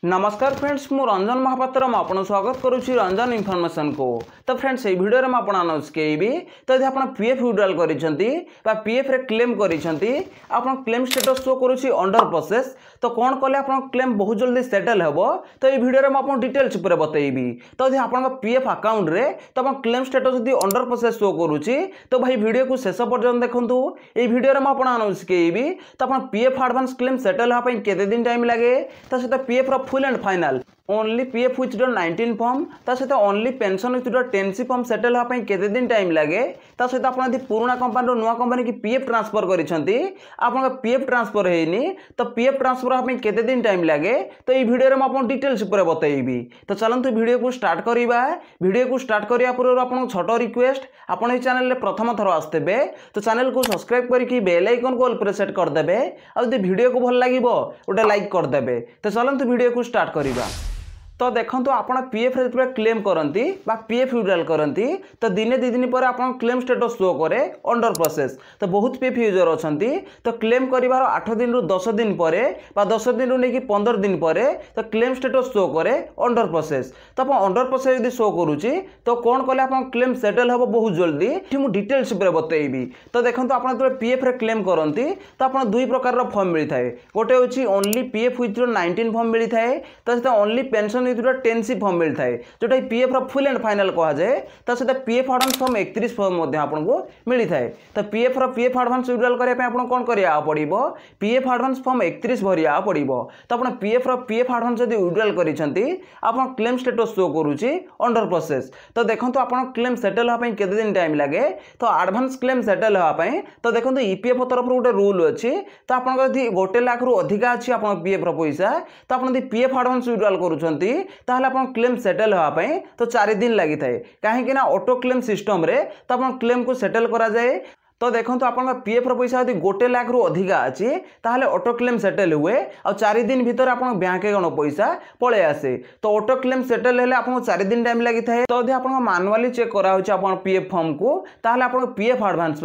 नमस्कार फ्रेंड्स मु रंजन महापात्र आपन स्वागत करुच्ची रंजन इनफॉरमेशन को। तो फ्रेंड्स ये वीडियो में आपन अनाउंस केबी तो यदि आपन पीएफ विड्रॉल करिसेंती बा पीएफ रे क्लेम करिसेंती आपन क्लेम स्टेटस शो करूची अंडर प्रोसेस तो कौन कले आपन क्लेम बहुत जल्दी सेटल हेबो तो ये वीडियो में आपन डिटेल्स ऊपर बतैबी। तो यदि आपन पीएफ अकाउंट रे तो आपन क्लेम स्टेटस यदि अंडर प्रोसेस शो करूची तो भाई वीडियो को शेष पर्यंत देखंतु। ये वीडियो में आपन अनाउंस केबी तो आपन पीएफ एडवांस क्लेम सेटल हा पई केते दिन टाइम लागे तो सेटा पीएफ रो full and final only PF withdraw 19 form ता सहित only pension withdraw 10C form settle होगा केते दिन टाइम लगे ता सहित आप पुराना कंपनी रो नुआ कंपनी की पीएफ ट्रांसफर करिसेंती आपन पीएफ ट्रांसफर हेनी तो पीएफ ट्रांसफर होगा केते दिन टाइम लगे तो ये वीडियो में आपन डिटेल्स ऊपर बतैबी। तो चलंतु वीडियो को स्टार्ट करबा। वीडियो को स्टार्ट करिया पूर्व आपन छोटो रिक्वेस्ट आपन ए चैनल रे प्रथम थर आस्तेबे तो चैनल को सब्सक्राइब करके बेल आइकन को ऑल पर सेट कर देबे और यदि वीडियो को भल लागिवो ओटा लाइक कर देबे। तो चलंतु वीडियो को स्टार्ट करबा। तो देखो आपड़ पीएफ रे क्लेम करती पीएफ विड्रॉल करती तो दिने दी दिन पर आप क्लेम स्टेटस शो करे अंडर प्रोसेस। तो बहुत पीएफ यूजर अच्छा तो क्लेम कर 8 दिन रु 10 दिन पर 10 दिन रु नहीं 15 दिन पर तो क्लेम स्टेटस शो करे अंडर प्रोसेस। तो आप अंडर प्रोसेस यदि शो करुच्ची तो कौन कले आप क्लेम सेटल हम बहुत जल्दी मुझे डिटेल्स बतैबी। तो देखो आप पीएफ रे क्लेम करती तो आप दुई प्रकार फॉर्म मिलता है। गोटे हूँ ओनली पीएफ विथड्रॉ 19 फॉर्म मिलता है तो ओनली पेंशन 10C फॉर्म मिलता है जोटा पीएफ रो फुल एंड फाइनल कहा जाए तो सहित पीएफ एडवांस फॉर्म 31 फॉर्म आपको मिलता है। तो पीएफ एडवांस विड्रॉल करने कौन करा पड़ो पीएफ एडवांस फॉर्म 31 भरिया पड़ो। तो आप पीएफ एडवांस यदि विड्रॉल करते आप क्लेम स्टेटस शो करुच्ची अंडर प्रोसेस। तो देखो आप क्लेम सेटल होगा केते दिन टाइम लगे तो एडवांस क्लेम सेटल होगा तो देखो ईपीएफ तरफ गोटे रूल अच्छी तो आप 1 लाख रु अधिका अच्छी आप पीएफ पैसा तो आप पीएफ एडवांस विड्रॉल करुँच ताहले आपन क्लेम सेटल होगा तो 4 दिन लगी था कहीं ऑटो क्लेम सिस्टम रे तो आपन क्लेम को सेटल करा जाए। तो देखो तो आप पीएफ पैसा यदि 1 लाख रु अधिका अच्छी ताहले ऑटो क्लेम सेटल हुए और 4 दिन भीतर आप बैंक अकाउंट पैसा पड़े आसे। तो ऑटो क्लेम सेटल हेले आपको 4 दिन टाइम लगी था। तो यदि आप मानुआली चेक करा पीएफ फॉर्म को ताहले आप पीएफ एडवांस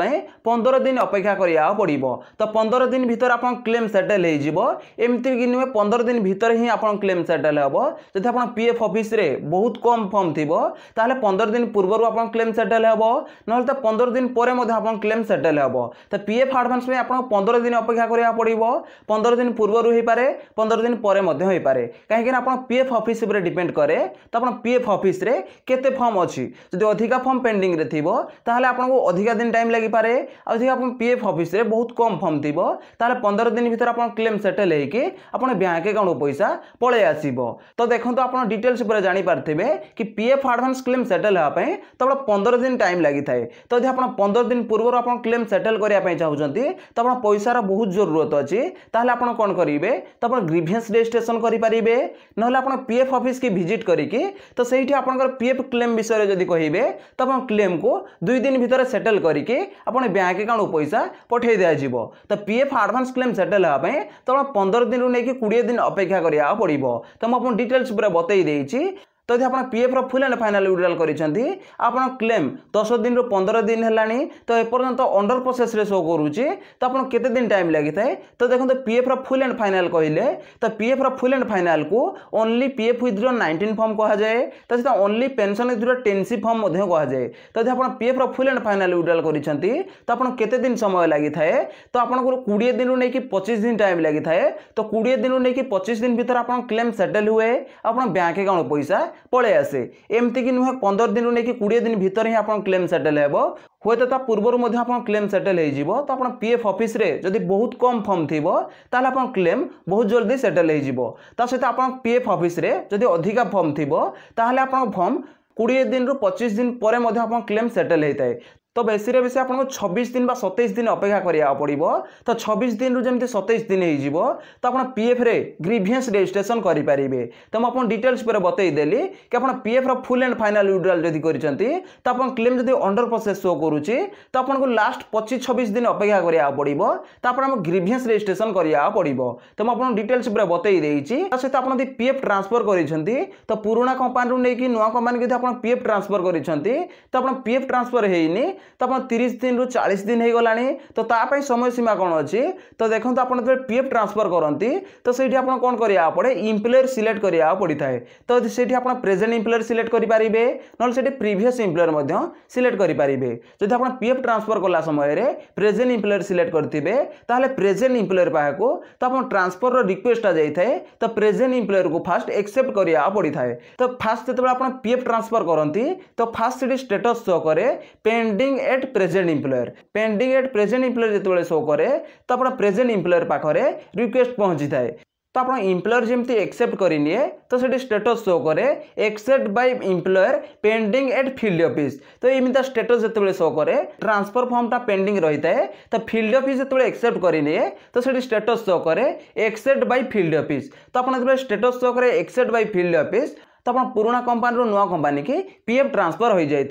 15 दिन अपेक्षा करिया पड़िबो। तो 15 दिन भीतर आप क्लेम सेटल हो जिवो एमती कि नुहे 15 दिन भीतर ही आप क्लेम सेटल हेबो। जदि आप पीएफ ऑफिस रे बहुत कम फॉर्म थिबो ताहले 15 दिन पूर्व आप क्लेम सेटल हेबो न तो 15 दिन पर आप क्लेम सेटल हम। तो पीएफ एडवांस में आपको 15 दिन अपेक्षा करा पड़ो 15 दिन पूर्व हो पारे 15 दिन पर हो पारे कहीं आप पीएफ ऑफिस पर डिपेंड करे। तो आप पीएफ ऑफिस रे केते फॉर्म अच्छी जो अधिका फॉर्म पेंडिंग रे थिबो ताहले आपको अधिका दिन टाइम लगी पारे और यदि आप पीएफ ऑफिस रे बहुत कम फॉर्म थिबो ताहले 15 दिन भीतर आप क्लेम सेटल होके अपन बैंक अकाउंट पैसा पळे आसीबो। तो देखो तो आप डिटेल्स पर जानी पारथिबे कि पीएफ एडवांस क्लेम सेटल होगा तो 15 दिन टाइम लगी थाए। तो यदि आप 15 दिन पूर्व आप क्लेम सेटल करने चाहते तो आप पैसार बहुत जरूरत अच्छी ताहले आप कौन करेंगे तो आप ग्रीवेंस रजिस्ट्रेशन करेंगे ना आप पीएफ ऑफिस की विजिट करके तो सही आप पीएफ क्लेम विषय जब कहे तो आप क्लेम को 2 दिन भीतर सेटल करके आप बैंक अकाउंट पैसा पठे दिज्व। तो पीएफ एडवांस क्लेम सेटल होगा तो आप 15 दिन नहीं 20 दिन अपेक्षा करा पड़ो। तो मुझे डिटेल्स पूरा बतई देती। तो यदि आप PF full and final withdrawal करते आप क्लेम 10 दिन रु 15 दिन है तो एपर्यंत अंडर प्रोसेस रे शो करुच्ची तो आप केते दिन टाइम लगी था। तो देखो पीएफ फुल एंड फाइनल कहले तो पीएफ फुल एंड फाइनल को ओनली पीएफ विथड्रॉ 19 फॉर्म कहा जाए तो सहित only pension withdraw 10C form कहा जाए। तो यदि आप PF full and final withdrawal करते तो आप केते दिन समय लगी था तो आपको 20 दिन रु नहीं 25 दिन टाइम लगी था। तो 20 दिन रु नहीं 25 दिन भीतर आप क्लेम सेटल हुए आप बैंक अकाउंट पैसा पळे आसे एमती कि नुहे 15 दिन नहीं 20 दिन भीतर ही आप क्लेम सेटल हेबो हुए तो पूर्वर आप क्लेम सेटल हो। तो आप पीएफ ऑफिस रे जदि बहुत कम फॉर्म थिबो ताले आप क्लेम बहुत जल्दी सेटल हो। ता सहित आप पीएफ ऑफिस रे जदि अधिका फॉर्म थिबो ताले आप फॉर्म 20 दिन रु 25 दिन पर आप क्लेम सेटल होता है। तो बेसी रे बेसी आपको 26 दिन 27 दिन अपेक्षा करा पड़ो। तो 26 दिन रु जमी 27 दिन हो तो आप पीएफ रे ग्रीवेंस रजिस्ट्रेशन करेंगे। तो मुझे डिटेल्स पर बतईदेली कि आप PF full and final withdrawal जब करते तो आप क्लेम जब अंडर प्रोसेस शो करुच्ची तो आपको लास्ट 25-26 दिन अपेक्षा करा पड़ो। तो आप ग्रीवेंस रजिस्ट्रेशन करा पड़ो। तो मुझे डिटेल्स पर बतई देती सहित आप पीएफ ट्रांसफर करते तो पुराना कंपनी नहीं नुआ कंपनी आप पीएफ ट्रांसफर करते तो आप पीएफ ट्रांसफर होनी तो आप 30 दिन रु 40 दिन हो गला तो तापाई समय सीमा कौन अच्छी तो देखो आप पीएफ ट्रांसफर करती तो सही आप कौन करा पड़े इम्प्लॉयर सिलेक्ट करा पड़ता है तो सही आप प्रेजेंट इम्प्लॉयर सिलेक्ट करेंगे ना से प्रीवियस इम्प्लॉयर सिलेक्ट करेंगे जब आप पीएफ ट्रांसफर कला समय प्रेजेंट इम्प्लॉयर सिलेक्ट करेंगे ताहले प्रेजेंट इम्प्लॉयर पाखु तो आप ट्रांसफर रिक्वेस्ट जाए तो प्रेजेंट इम्प्लॉयर को फास्ट एक्सेप्ट करा पड़ता है तो फास्ट जो आप पीएफ ट्रांसफर करती तो फास्ट से स्टेटस शो करे pending at present employer pending at present employer जो शो करे तो आप प्रेजेंट इम्प्लॉयर पाखरे रिक्वेस्ट पहुंची थाए तो आप इम्प्लॉयर जमी एक्सेप्ट करें तो से स्टेटस शो करे except by employer pending at field office तो एमती स्टेटस जो शो करे ट्रांसफर फॉर्मटा पेंडिंग रही है तो फील्ड ऑफिस जो एक्सेप्ट करें तो से स्टेटस शो करे एक्सेप्ट बाय फील्ड ऑफिस तो आप स्टेटस शो करे एक्सेप्ट बाय फील्ड ऑफिस तो आप पुराना कंपानी रो नुआ कंपानी की पीएफ ट्रांसफर हो जाए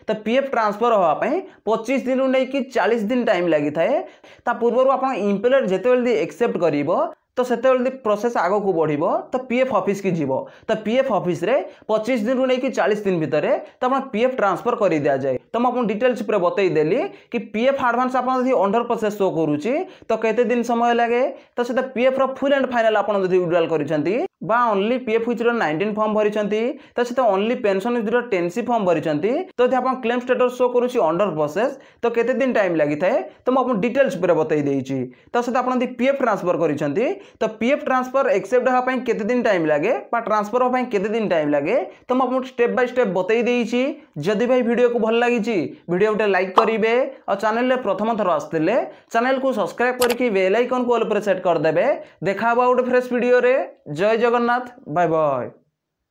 तो पीएफ ट्रांसफर होगापाई 25 दिन नहीं 40 दिन टाइम लगी थाए पूर्व आप इम्प्लॉयर जिते एक्सेप्ट कर तो से प्रोसेस आग को बढ़ो तो पीएफ ऑफिस की जीव तो पीएफ ऑफिस रे 25 दिन रु नहीं 40 दिन भितर तो आप पीएफ ट्रांसफर कर दिया जाए तो मुझे डिटेल्स पूरा बतईदेली कि पीएफ आडभांस आप अंडर प्रोसेस शो करुच्ची तो केते दिन समय लगे तो से पीएफ रो फुल एंड फाइनल आप विड्रॉल कर ओनली पीएफ विथड्रॉ 19 फॉर्म भरी तो से only pension withdraw 10C form भरी तो आप क्लेम स्टेटस शो करुच्ची अंडर प्रोसेस तो केते दिन टाइम लगी थाए तो मुझे डिटेल्स पूरा बतई देछि तो से आप पीएफ ट्रांसफर कर तो पीएफ ट्रांसफर एक्सेप्ट होगापाई केते दिन टाइम लगे ट्रांसफर होगापाई केते दिन टाइम लगे तो मुझे स्टेप बाय स्टेप बतई देछि जदि भाई वीडियो को भल लगी वीडियो गोटे लाइक करेंगे और चैनल रे प्रथम थर आसते चैनल को सब्सक्राइब करके बेल आइकन को ऑल पर सेट करदे देखा गोटे फ्रेश वीडियो रे जय जगन्नाथ बाय बाय।